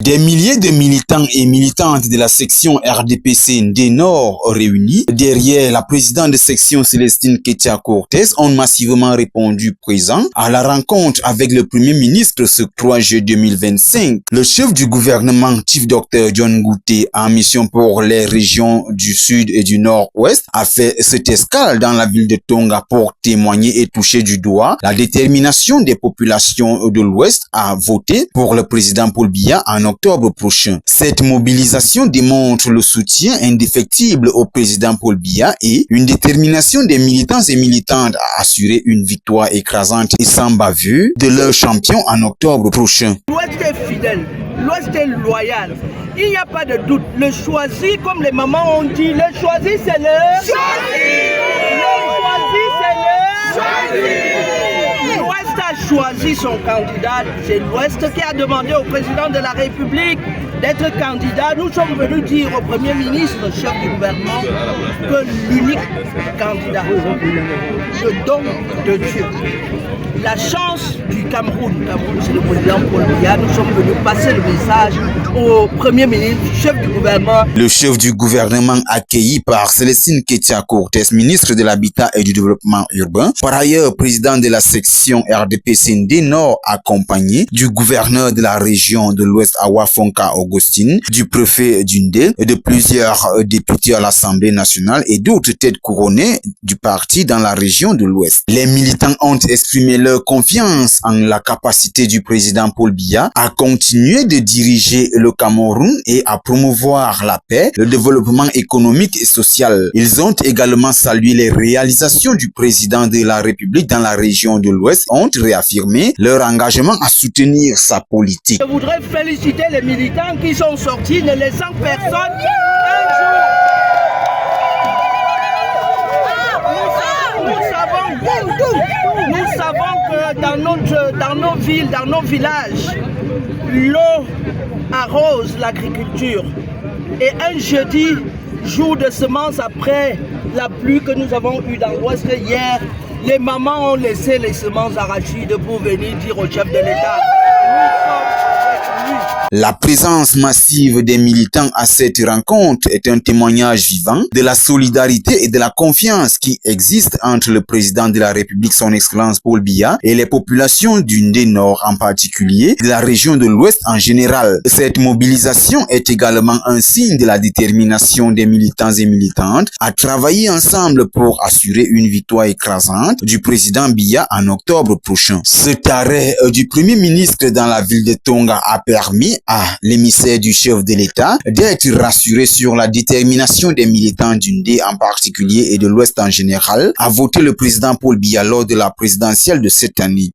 Des milliers de militants et militantes de la section RDPC-ND Nord réunis derrière la présidente de section Célestine Ketia-Cortez ont massivement répondu présent à la rencontre avec le premier ministre ce 3 juillet 2025. Le chef du gouvernement, Chief Dr John Ngouté, en mission pour les régions du sud et du nord-ouest, a fait cette escale dans la ville de Tonga pour témoigner et toucher du doigt la détermination des populations de l'ouest à voter pour le président Paul Biya en octobre prochain. Cette mobilisation démontre le soutien indéfectible au président Paul Biya et une détermination des militants et militantes à assurer une victoire écrasante et sans bavure de leur champion en octobre prochain. L'Ouest est fidèle, l'Ouest est loyal. Il n'y a pas de doute. Le choisi, comme les mamans ont dit, le choisi c'est le choisi. Le choisi c'est le choisi. L'Ouest a choisi son candidat. C'est l'Ouest qui a demandé au président de la République d'être candidat. Nous sommes venus dire au Premier ministre, chef du gouvernement, que l'unique candidat, le don de Dieu, la chance du Cameroun, c'est le président Paul Biya. Nous sommes venus passer le message au Premier ministre, chef du gouvernement. Le chef du gouvernement accueilli par Célestine Ketia-Cortez, ministre de l'Habitat et du Développement urbain, par ailleurs président de la section RDPC-ND Nord, accompagné du gouverneur de la région de l'Ouest Awafonka Augustine, du préfet d'Undé et de plusieurs députés à l'Assemblée nationale et d'autres têtes couronnées du parti dans la région de l'Ouest. Les militants ont exprimé leur confiance en la capacité du président Paul Biya à continuer de diriger le Cameroun et à promouvoir la paix, le développement économique et social. Ils ont également salué les réalisations du président de la République dans la région de l'Ouest, ont réaffirmé leur engagement à soutenir sa politique. Je voudrais féliciter les militants qui sont sortis, ne laissant personne un jour. Nous savons que dans nos villes, dans nos villages, l'eau arrose l'agriculture. Et un jeudi, jour de semences après la pluie que nous avons eue dans l'Ouest hier, les mamans ont laissé les semences arachides pour venir dire au chef de l'État. La présence massive des militants à cette rencontre est un témoignage vivant de la solidarité et de la confiance qui existe entre le président de la République, son Excellence Paul Biya, et les populations du Ndé Nord en particulier, de la région de l'Ouest en général. Cette mobilisation est également un signe de la détermination des militants et militantes à travailler ensemble pour assurer une victoire écrasante du président Biya en octobre prochain. Cet arrêt du premier ministre dans la ville de Tonga a permis à l'émissaire du chef de l'État d'être rassuré sur la détermination des militants du Ndé en particulier et de l'Ouest en général à voter le président Paul Biya lors de la présidentielle de cette année.